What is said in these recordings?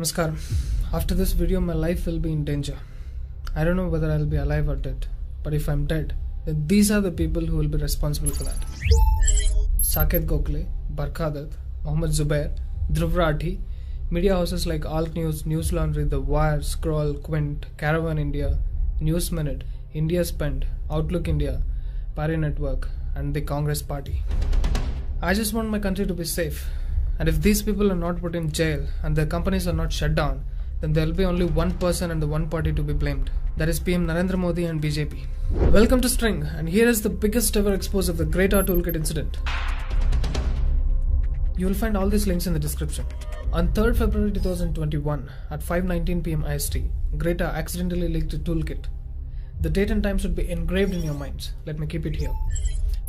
Namaskaram. After this video, my life will be in danger. I don't know whether I'll be alive or dead, but if I'm dead, then these are the people who will be responsible for that. Saket Gokhale, Barkha Dutt, Mohammed Zubair, Dhruv Rathi, media houses like Alt News, News Laundry, The Wire, Scroll, Quint, Caravan India, News Minute, India Spend, Outlook India, Parry Network, and the Congress Party. I just want my country to be safe. And if these people are not put in jail and their companies are not shut down, then there will be only one person and the one party to be blamed. That is PM Narendra Modi and BJP. Welcome to String, and here is the biggest ever expose of the Greta Toolkit incident. You will find all these links in the description. On 3rd February 2021 at 5:19 PM IST, Greta accidentally leaked a toolkit. The date and time should be engraved in your minds. Let me keep it here.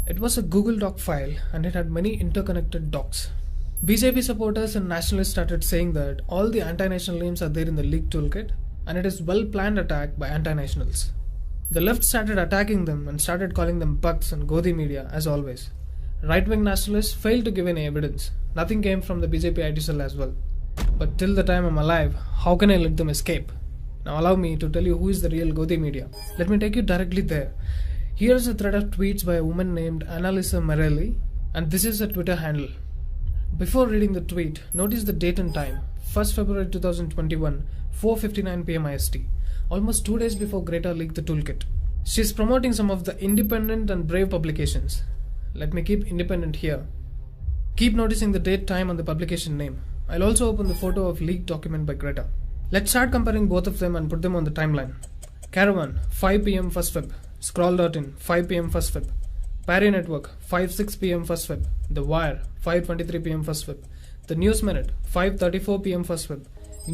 It was a Google Doc file and it had many interconnected docs. BJP supporters and nationalists started saying that all the anti-national names are there in the leaked toolkit and it is well-planned attack by anti-nationals. The left started attacking them and started calling them bugs and Godi media as always. Right-wing nationalists failed to give any evidence. Nothing came from the BJP IT cell as well. But till the time I'm alive, how can I let them escape? Now allow me to tell you who is the real Godi media. Let me take you directly there. Here is a thread of tweets by a woman named Annalisa Merelli, and this is a Twitter handle. Before reading the tweet, notice the date and time, 1st February 2021, 4:59 PM IST, almost 2 days before Greta leaked the toolkit. She is promoting some of the independent and brave publications. Let me keep independent here. Keep noticing the date, time and the publication name. I'll also open the photo of leaked document by Greta. Let's start comparing both of them and put them on the timeline. Caravan, 5 PM 1st Feb. Scroll.in, 5 PM 1st Feb. Parry Network, 5:06 PM 1st Feb. The Wire, 5:23 PM 1st Feb. The News Minute, 5:34 PM 1st Feb.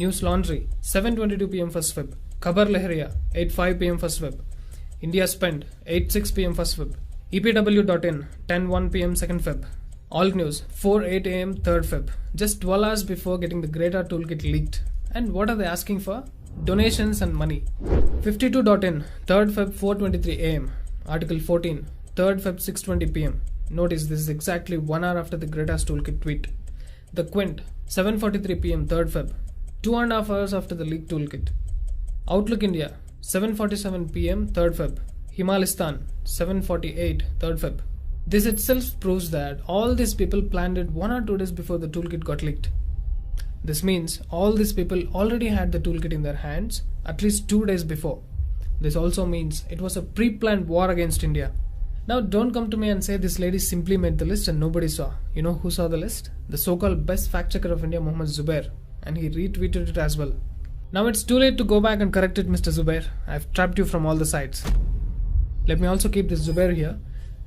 News Laundry, 7:22 PM 1st Feb. Khabar Lahariya, 8:05 PM 1st Feb. India Spend, 8:06 PM 1st Feb. EPW.in, 10:01 PM 2nd Feb. Alt News, 4:08 AM 3rd Feb. Just 12 hours before getting the Greta toolkit leaked. And what are they asking for? Donations and money. 52.in, 3rd Feb 4:23 AM. Article 14, 3rd Feb 6:20 PM. Notice this is exactly 1 hour after the Greta's toolkit tweet. The Quint, 7:43 PM 3rd Feb. 2.5 hours after the leaked toolkit. Outlook India, 7:47 PM 3rd Feb. Himalistan, 7:48 3rd Feb. This itself proves that all these people planned it 1 or 2 days before the toolkit got leaked. This means all these people already had the toolkit in their hands at least 2 days before. This also means it was a pre-planned war against India. Now don't come to me and say this lady simply made the list and nobody saw. You know who saw the list? The so-called best fact-checker of India, Mohammed Zubair, and he retweeted it as well. Now it's too late to go back and correct it, Mr. Zubair. I've trapped you from all the sides. Let me also keep this Zubair here.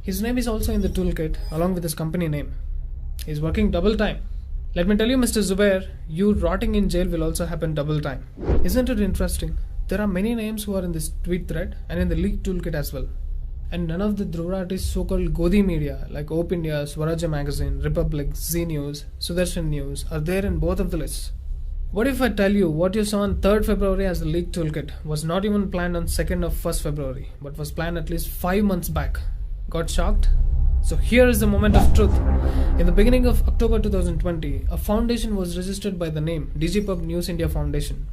His name is also in the toolkit along with his company name. He's working double time. Let me tell you, Mr. Zubair, you rotting in jail will also happen double time. Isn't it interesting? There are many names who are in this tweet thread and in the leaked toolkit as well. And none of the Dhruv Rathi's so-called Godi media like Op India, Swarajya Magazine, Republic, Zee News, Sudarshan News are there in both of the lists. What if I tell you what you saw on 3rd February as the leaked toolkit was not even planned on 2nd of 1st February, but was planned at least 5 months back? Got shocked? So here is the moment of truth. In the beginning of October 2020, a foundation was registered by the name DigiPub News India Foundation.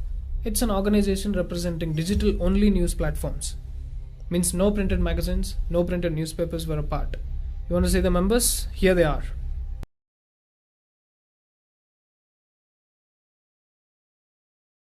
It's an organization representing digital-only news platforms. Means no printed magazines, no printed newspapers were a part. You want to see the members? Here they are.